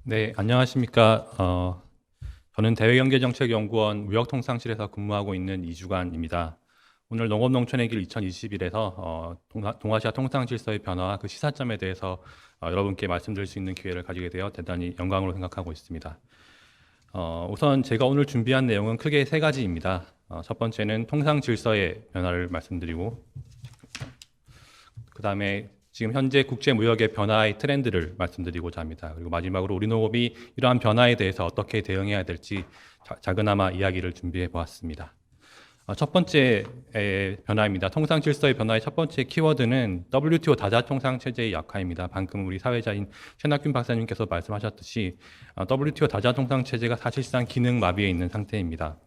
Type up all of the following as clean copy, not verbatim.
네, 안녕하십니까. 저는 대외경제정책연구원 무역통상실에서 근무하고 있는 이주관입니다. 오늘 농업농촌의 길 2021에서 동아시아 통상질서의 변화와 그 시사점에 대해서 여러분께 말씀드릴 수 있는 기회를 가지게 되어 대단히 영광으로 생각하고 있습니다. 우선 제가 오늘 준비한 내용은 크게 세 가지입니다. 첫 번째는 통상질서의 변화를 말씀드리고, 그 다음에 지금 현재 국제무역의 변화의 트렌드를 말씀드리고자 합니다. 그리고 마지막으로 우리 농업이 이러한 변화에 대해서 어떻게 대응해야 될지 작은아마 이야기를 준비해 보았습니다. 첫 번째 변화입니다. 통상질서의 변화의 첫 번째 키워드는 WTO 다자통상체제의 약화입니다. 방금 우리 사회자인 최낙균 박사님께서 말씀하셨듯이 WTO 다자통상체제가 사실상 기능 마비에 있는 상태입니다.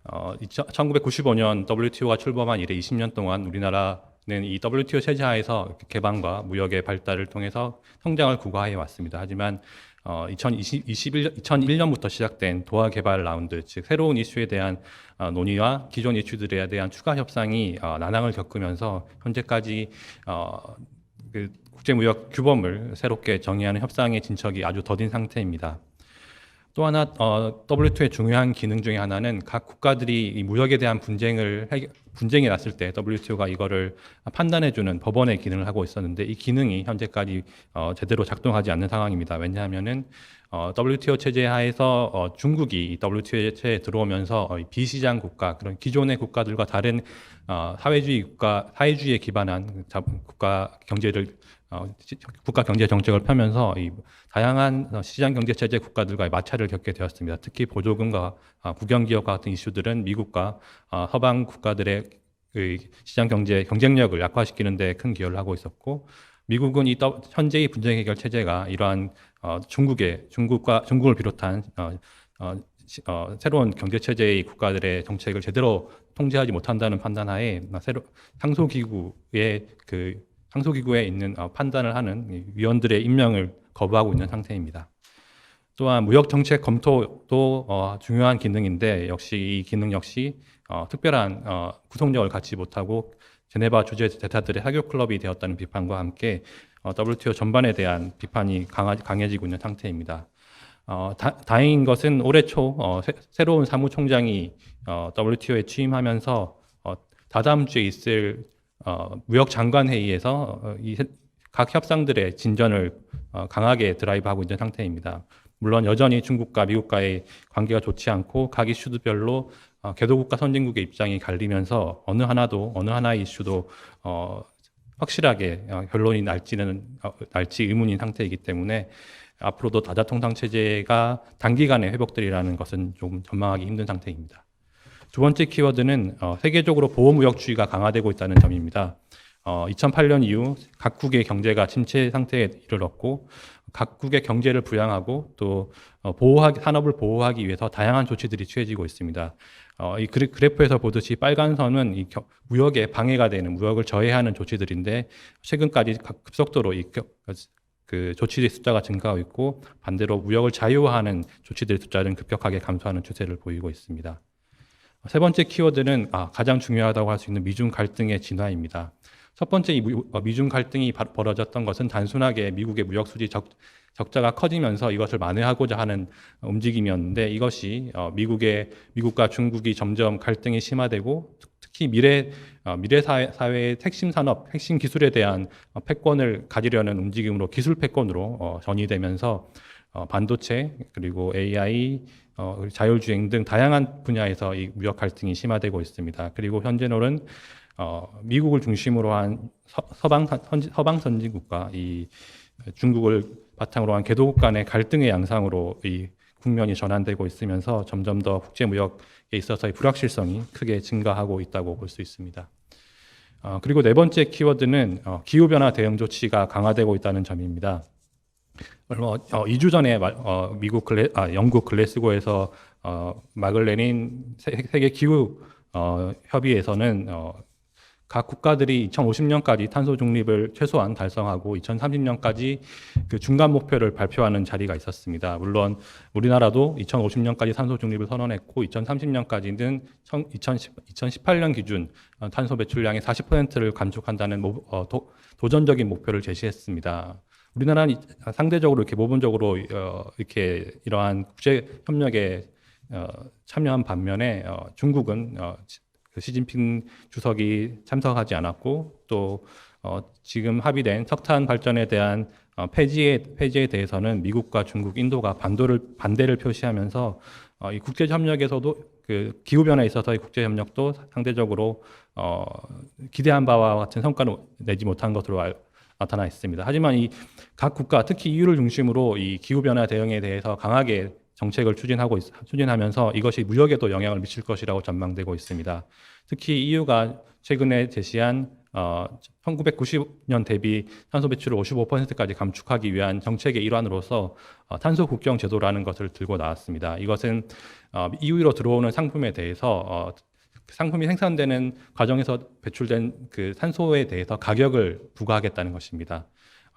1995년 WTO가 출범한 이래 20년 동안 우리나라는 이 WTO 체제 하에서 개방과 무역의 발달을 통해서 성장을 구가해 왔습니다. 하지만 2001년부터 시작된 도하 개발 라운드, 즉 새로운 이슈에 대한 논의와 기존 이슈들에 대한 추가 협상이 난항을 겪으면서 현재까지 그 국제무역 규범을 새롭게 정의하는 협상의 진척이 아주 더딘 상태입니다. 또 하나 WTO의 중요한 기능 중에 하나는 각 국가들이 이 무역에 대한 분쟁이 났을 때 WTO가 이거를 판단해주는 법원의 기능을 하고 있었는데 이 기능이 현재까지 제대로 작동하지 않는 상황입니다. 왜냐하면은 WTO 체제 하에서 중국이 WTO 체제에 들어오면서 비시장 국가, 그런 기존의 국가들과 다른 사회주의에 기반한 국가 경제 정책을 펴면서 이 다양한 시장 경제 체제 국가들과의 마찰을 겪게 되었습니다. 특히 보조금과 국영기업과 같은 이슈들은 미국과 서방 국가들의 시장 경쟁력을 약화시키는 데 큰 기여를 하고 있었고, 미국은 현재의 분쟁 해결 체제가 이러한 중국을 비롯한 새로운 경제 체제의 국가들의 정책을 제대로 통제하지 못한다는 판단하에 상소기구에 있는 판단을 하는 위원들의 임명을 거부하고 있는 상태입니다. 또한 무역정책 검토도 중요한 기능인데 역시 이 기능 역시 특별한 구속력을 갖지 못하고 제네바 주재 대사들의 사교 클럽이 되었다는 비판과 함께 WTO 전반에 대한 비판이 강해지고 있는 상태입니다. 다행인 것은 올해 초 새로운 사무총장이 WTO에 취임하면서 다다음 주에 있을 무역장관회의에서 각 협상들의 진전을 강하게 드라이브하고 있는 상태입니다. 물론 여전히 중국과 미국과의 관계가 좋지 않고 각 이슈별로 개도국가 선진국의 입장이 갈리면서 어느 하나의 이슈도 확실하게 결론이 날지 의문인 상태이기 때문에 앞으로도 다자통상 체제가 단기간에 회복되리라는 것은 좀 전망하기 힘든 상태입니다. 두 번째 키워드는 세계적으로 보호무역주의가 강화되고 있다는 점입니다. 2008년 이후 각국의 경제가 침체 상태에 이르렀고 각국의 경제를 부양하고 또 산업을 보호하기 위해서 다양한 조치들이 취해지고 있습니다. 이 그래프에서 보듯이 빨간 선은 무역에 방해가 되는, 무역을 저해하는 조치들인데 최근까지 급속도로 그 조치들의 숫자가 증가하고 있고 반대로 무역을 자유화하는 조치들의 숫자는 급격하게 감소하는 추세를 보이고 있습니다. 세 번째 키워드는 가장 중요하다고 할 수 있는 미중 갈등의 진화입니다. 첫 번째 이 미중 갈등이 벌어졌던 것은 단순하게 미국의 무역 수지 적자가 커지면서 이것을 만회하고자 하는 움직임이었는데 이것이 미국과 중국이 점점 갈등이 심화되고 특히 미래 사회의 핵심 산업, 핵심 기술에 대한 패권을 가지려는 움직임으로 기술 패권으로 전이되면서 반도체 그리고 AI, 자율주행 등 다양한 분야에서 이 무역 갈등이 심화되고 있습니다. 그리고 현재로는 미국을 중심으로 한 서방 선진국과 이 중국을 바탕으로 한 개도국 간의 갈등의 양상으로 이 국면이 전환되고 있으면서 점점 더 국제무역에 있어서의 불확실성이 크게 증가하고 있다고 볼 수 있습니다. 그리고 네 번째 키워드는 기후변화 대응 조치가 강화되고 있다는 점입니다. 얼마 2주 전에 영국 글래스고에서 막을 내린 세계 기후 협의에서는 각 국가들이 2050년까지 탄소 중립을 최소한 달성하고 2030년까지 그 중간 목표를 발표하는 자리가 있었습니다. 물론 우리나라도 2050년까지 탄소 중립을 선언했고 2030년까지는 2018년 기준 탄소 배출량의 40%를 감축한다는 도전적인 목표를 제시했습니다. 우리나라는 상대적으로 이렇게 모범적으로 이렇게 이러한 국제 협력에 참여한 반면에 중국은 그 시진핑 주석이 참석하지 않았고 또 지금 합의된 석탄 발전에 대한 폐지에 대해서는 미국과 중국, 인도가 반대를 표시하면서 이 국제 협력에서도 그 기후 변화에 있어서의 국제 협력도 상대적으로 기대한 바와 같은 성과를 내지 못한 것으로 나타나 있습니다. 하지만 이 각 국가, 특히 EU를 중심으로 이 기후 변화 대응에 대해서 강하게 정책을 추진하면서 이것이 무역에도 영향을 미칠 것이라고 전망되고 있습니다. 특히 EU가 최근에 제시한 1990년 대비 탄소 배출을 55%까지 감축하기 위한 정책의 일환으로서 탄소 국경 제도라는 것을 들고 나왔습니다. 이것은 EU로 들어오는 상품에 대해서 상품이 생산되는 과정에서 배출된 그 탄소에 대해서 가격을 부과하겠다는 것입니다.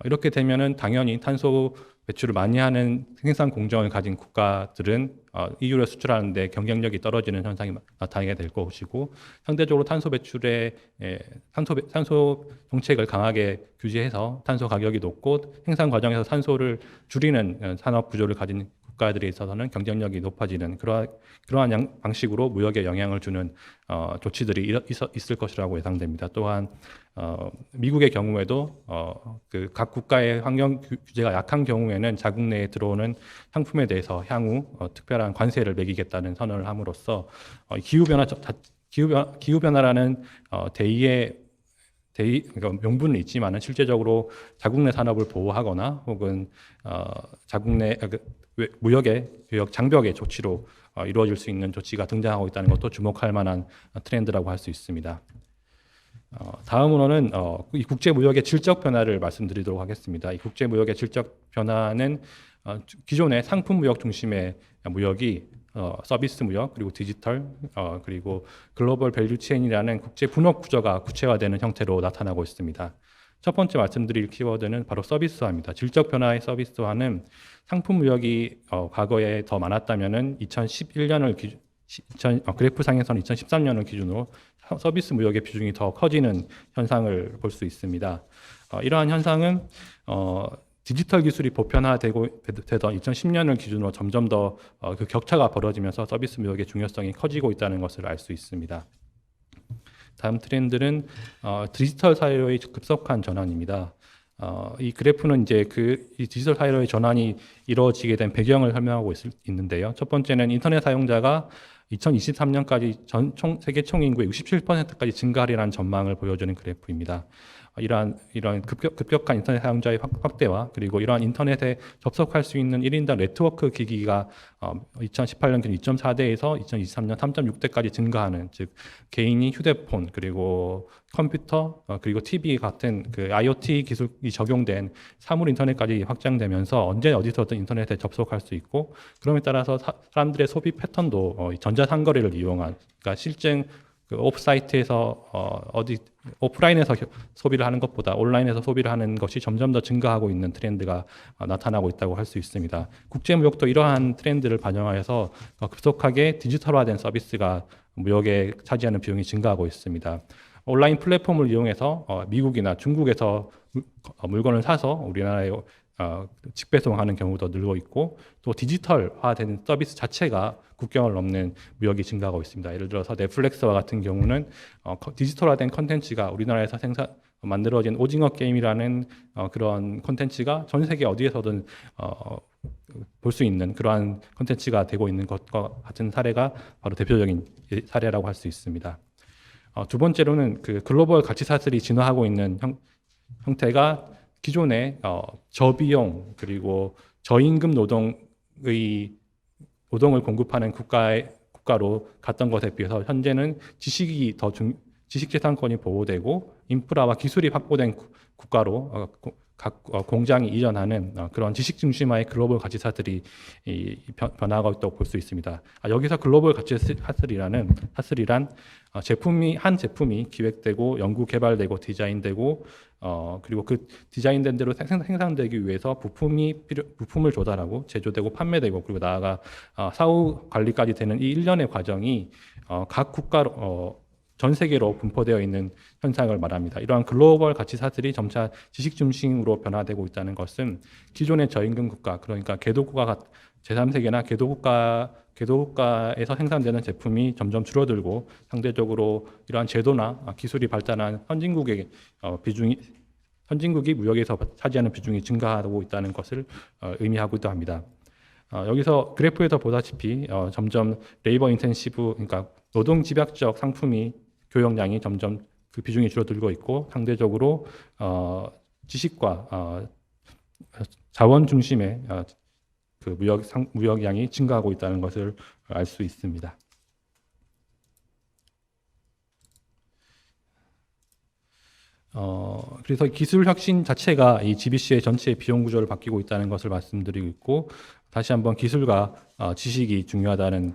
이렇게 되면은 당연히 탄소 배출을 많이 하는 생산 공정을 가진 국가들은 EU로 수출하는데 경쟁력이 떨어지는 현상이 나타나게 될 것이고, 상대적으로 탄소 배출의 탄소 정책을 강하게 규제해서 탄소 가격이 높고 생산 과정에서 탄소를 줄이는 산업 구조를 가진 국가들에 있어서는 경쟁력이 높아지는 그러한 방식으로 무역에 영향을 주는 조치들이 있을 것이라고 예상됩니다. 또한 미국의 경우에도 그 각 국가의 환경 규제가 약한 경우에는 자국 내에 들어오는 상품에 대해서 향후 특별한 관세를 매기겠다는 선언을 함으로써 기후 변화라는 그러니까 명분은 있지만은 실제적으로 자국 내 산업을 보호하거나 혹은 자국 내 무역의 장벽의 조치로 이루어질 수 있는 조치가 등장하고 있다는 것도 주목할 만한 트렌드라고 할 수 있습니다. 다음으로는 이 국제 무역의 질적 변화를 말씀드리도록 하겠습니다. 이 국제 무역의 질적 변화는 기존의 상품 무역 중심의 무역이 서비스 무역, 그리고 디지털, 그리고 글로벌 밸류 체인이라는 국제 분업 구조가 구체화되는 형태로 나타나고 있습니다. 첫 번째 말씀드릴 키워드는 바로 서비스화입니다. 질적 변화의 서비스화는 상품 무역이 과거에 더 많았다면은 2011년을 그래프상에서는 2013년을 기준으로 서비스 무역의 비중이 더 커지는 현상을 볼 수 있습니다. 이러한 현상은 디지털 기술이 보편화되던 2010년을 기준으로 점점 더 그 격차가 벌어지면서 서비스 무역의 중요성이 커지고 있다는 것을 알 수 있습니다. 다음 트렌드는 디지털 사회로의 급속한 전환입니다. 이 그래프는 이제 이 디지털 사회로의 전환이 이루어지게 된 배경을 설명하고 있는데요. 첫 번째는 인터넷 사용자가 2023년까지 세계 총 인구의 67%까지 증가하리라는 전망을 보여주는 그래프입니다. 이러한 급격한 인터넷 사용자의 확대와 그리고 이러한 인터넷에 접속할 수 있는 1인당 네트워크 기기가 2018년 기준 2.4대에서 2023년 3.6대까지 증가하는, 즉 개인이 휴대폰 그리고 컴퓨터 그리고 TV 같은 그 IoT 기술이 적용된 사물 인터넷까지 확장되면서 언제 어디서든 인터넷에 접속할 수 있고, 그럼에 따라서 사람들의 소비 패턴도 전자상거래를 이용한, 그러니까 실제 그 오프사이트에서 오프라인에서 소비를 하는 것보다 온라인에서 소비를 하는 것이 점점 더 증가하고 있는 트렌드가 나타나고 있다고 할 수 있습니다. 국제무역도 이러한 트렌드를 반영하여서 급속하게 디지털화된 서비스가 무역에 차지하는 비용이 증가하고 있습니다. 온라인 플랫폼을 이용해서 미국이나 중국에서 물건을 사서 우리나라에 직배송하는 경우도 늘고 있고, 또 디지털화된 서비스 자체가 국경을 넘는 무역이 증가하고 있습니다. 예를 들어서 넷플릭스와 같은 경우는 디지털화된 컨텐츠가 우리나라에서 만들어진 오징어 게임이라는 그런 컨텐츠가 전 세계 어디에서든 볼 수 있는 그러한 컨텐츠가 되고 있는 것과 같은 사례가 바로 대표적인 사례라고 할 수 있습니다. 두 번째로는 그 글로벌 가치 사슬이 진화하고 있는 형태가 기존의 저비용 그리고 저임금 노동을 공급하는 국가로 갔던 것에 비해서 현재는 지식재산권이 보호되고 인프라와 기술이 확보된 국가로 각 공장이 이전하는 그런 지식 중심화의 글로벌 가치 사슬이 변화하고 있다고 볼 수 있습니다. 여기서 글로벌 가치 사슬이란 한 제품이 기획되고 연구 개발되고 디자인되고 그리고 그 디자인된 대로 생산되기 위해서 부품을 조달하고 제조되고 판매되고 그리고 나아가 사후 관리까지 되는 이 일련의 과정이 각 국가로 전 세계로 분포되어 있는 현상을 말합니다. 이러한 글로벌 가치 사슬이 점차 지식 중심으로 변화되고 있다는 것은 기존의 저임금 국가, 그러니까 개도국가, 제3세계나 개도국가에서 생산되는 제품이 점점 줄어들고 상대적으로 이러한 제도나 기술이 발달한 선진국이 무역에서 차지하는 비중이 증가하고 있다는 것을 의미하기도 합니다. 여기서 그래프에서 보다시피 점점 레이버 인텐시브, 그러니까 노동 집약적 상품이 교역량이 점점 그 비중이 줄어들고 있고 상대적으로 지식과 자원 중심의 그 무역량이 증가하고 있다는 것을 알 수 있습니다. 그래서 기술 혁신 자체가 이 GBC의 전체 비용 구조를 바뀌고 있다는 것을 말씀드리고 있고, 다시 한번 기술과 지식이 중요하다는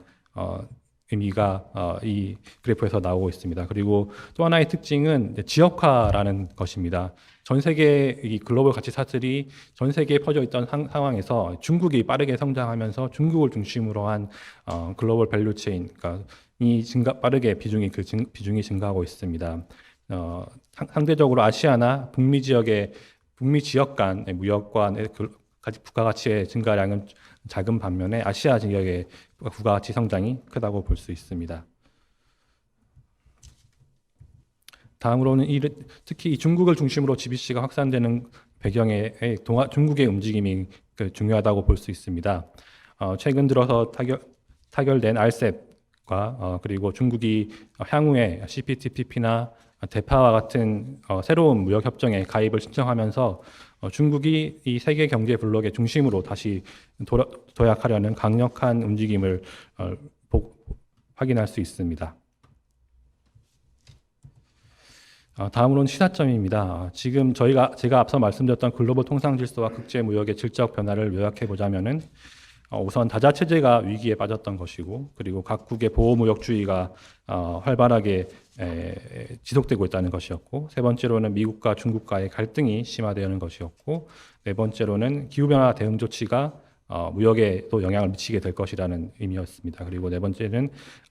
의미가 이 그래프에서 나오고 있습니다. 그리고 또 하나의 특징은 지역화라는 것입니다. 전 세계 이 글로벌 가치 사슬이 전 세계에 퍼져 있던 상황에서 중국이 빠르게 성장하면서 중국을 중심으로 한 글로벌 밸류 체인, 그러니까 빠르게 비중이 증가하고 있습니다. 상대적으로 아시아나 북미 지역 간의 무역과 부가가치의 증가량은 작은 반면에 아시아 지역의 부가가치 성장이 크다고 볼 수 있습니다. 다음으로는 특히 이 중국을 중심으로 GBC가 확산되는 배경에 중국의 움직임이 중요하다고 볼 수 있습니다. 최근 들어서 타결된 RCEP과 그리고 중국이 향후에 CPTPP나 대파와 같은 새로운 무역 협정에 가입을 신청하면서 중국이 이 세계 경제 블록의 중심으로 다시 도약하려는 강력한 움직임을 확인할 수 있습니다. 다음으로는 시사점입니다. 지금 제가 앞서 말씀드렸던 글로벌 통상 질서와 국제 무역의 질적 변화를 요약해 보자면은 우선 다자 체제가 위기에 빠졌던 것이고, 그리고 각국의 보호 무역주의가 활발하게 지속되고 있다는 것이었고, 세 번째로는 미국과 중국과의 갈등이 심화되는 것이었고, 네 번째로는 기후변화 대응 조치가 무역에도 영향을 미치게 될 것이라는 의미였습니다. 그리고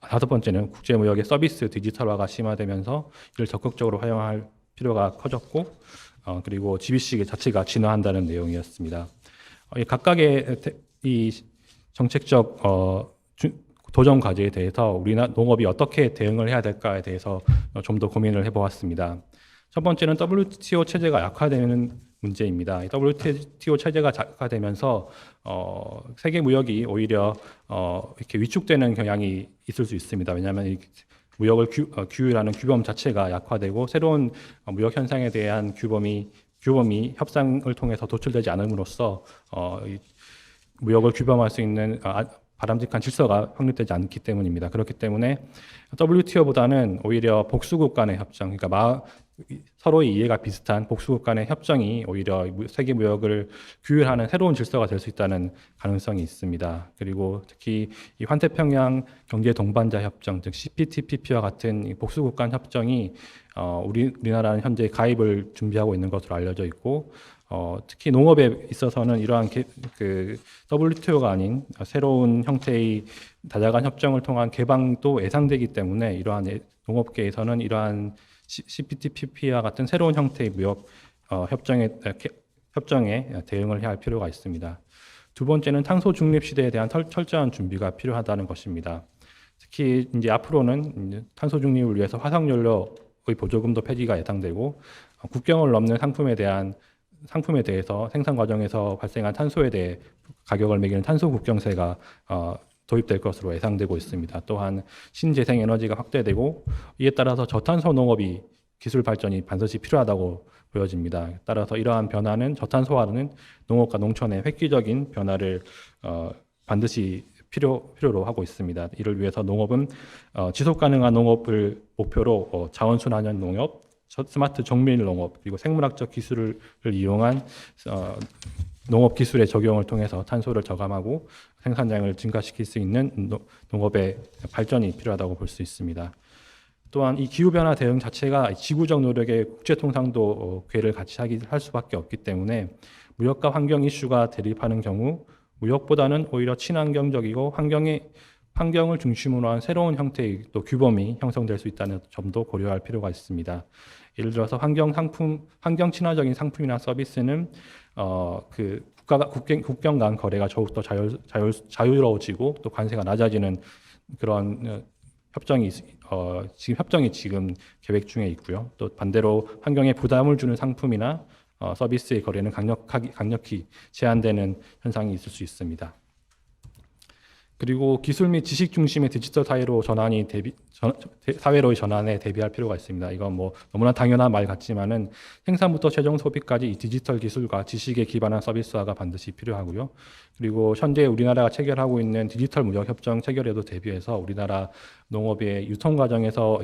다섯 번째는 국제무역의 서비스 디지털화가 심화되면서 이를 적극적으로 활용할 필요가 커졌고, 그리고 GBC 자체가 진화한다는 내용이었습니다. 각각의 이 정책적 도전 과제에 대해서 우리나라 농업이 어떻게 대응을 해야 될까에 대해서 좀 더 고민을 해보았습니다. 첫 번째는 WTO 체제가 약화되는 문제입니다. WTO 체제가 약화되면서 세계 무역이 오히려 이렇게 위축되는 경향이 있을 수 있습니다. 왜냐하면 이 무역을 규율하는 규범 자체가 약화되고 새로운 무역 현상에 대한 규범이 협상을 통해서 도출되지 않음으로써 무역을 규범할 수 있는 바람직한 질서가 확립되지 않기 때문입니다. 그렇기 때문에 WTO보다는 오히려 복수국 간의 협정, 그러니까 서로의 이해가 비슷한 복수국 간의 협정이 오히려 세계 무역을 규율하는 새로운 질서가 될 수 있다는 가능성이 있습니다. 그리고 특히 이 환태평양 경제 동반자 협정, 즉 CPTPP와 같은 복수국 간 협정이 우리나라는 현재 가입을 준비하고 있는 것으로 알려져 있고, 특히 농업에 있어서는 이러한 WTO가 아닌 새로운 형태의 다자간 협정을 통한 개방도 예상되기 때문에 이러한 농업계에서는 이러한 CPTPP와 같은 새로운 형태의 무역 협정에 대응을 해야 할 필요가 있습니다. 두 번째는 탄소 중립 시대에 대한 철저한 준비가 필요하다는 것입니다. 특히 이제 앞으로는 탄소 중립을 위해서 화석연료의 보조금도 폐지가 예상되고, 국경을 넘는 상품에 대해서 생산 과정에서 발생한 탄소에 대해 가격을 매기는 탄소 국경세가 도입될 것으로 예상되고 있습니다. 또한 신재생 에너지가 확대되고, 이에 따라서 저탄소 농업이 기술 발전이 반드시 필요하다고 보여집니다. 따라서 이러한 변화는 저탄소화는 농업과 농촌의 획기적인 변화를 반드시 필요로 하고 있습니다. 이를 위해서 농업은 지속 가능한 농업을 목표로 자원순환형 농업, 스마트 정밀 농업, 그리고 생물학적 기술을 이용한 농업 기술의 적용을 통해서 탄소를 저감하고 생산량을 증가시킬 수 있는 농업의 발전이 필요하다고 볼 수 있습니다. 또한 이 기후변화 대응 자체가 지구적 노력에 국제통상도 궤를 같이 할 수밖에 없기 때문에 무역과 환경 이슈가 대립하는 경우 무역보다는 오히려 친환경적이고 환경을 중심으로 한 새로운 형태의 또 규범이 형성될 수 있다는 점도 고려할 필요가 있습니다. 예를 들어서 환경 친화적인 상품이나 서비스는 그 국경 간 거래가 더욱더 자유로워지고 또 관세가 낮아지는 그런 협정이 지금 계획 중에 있고요. 또 반대로 환경에 부담을 주는 상품이나 서비스의 거래는 강력히 제한되는 현상이 있을 수 있습니다. 그리고 기술 및 지식 중심의 디지털 사회로의 전환에 대비할 필요가 있습니다. 이건 뭐 너무나 당연한 말 같지만은 생산부터 최종 소비까지 이 디지털 기술과 지식에 기반한 서비스화가 반드시 필요하고요. 그리고 현재 우리나라가 체결하고 있는 디지털 무역 협정 체결에도 대비해서 우리나라 농업의 유통 과정에서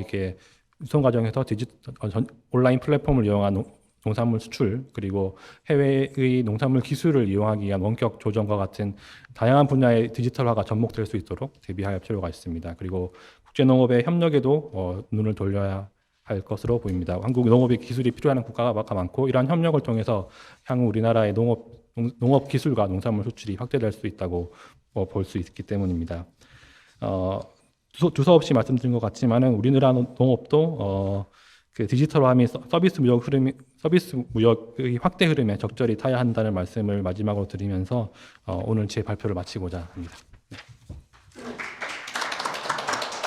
온라인 플랫폼을 이용한 농산물 수출, 그리고 해외의 농산물 기술을 이용하기 위한 원격 조정과 같은 다양한 분야의 디지털화가 접목될 수 있도록 대비할 필요가 있습니다. 그리고 국제농업의 협력에도 눈을 돌려야 할 것으로 보입니다. 한국 농업의 기술이 필요한 국가가 많고 이러한 협력을 통해서 향후 우리나라의 농업 기술과 농산물 수출이 확대될 수 있다고 볼 수 있기 때문입니다. 두서없이 말씀드린 것 같지만은 우리나라 농업도 그 디지털화 및 서비스 무역의 확대 흐름에 적절히 타야 한다는 말씀을 마지막으로 드리면서 오늘 제 발표를 마치고자 합니다.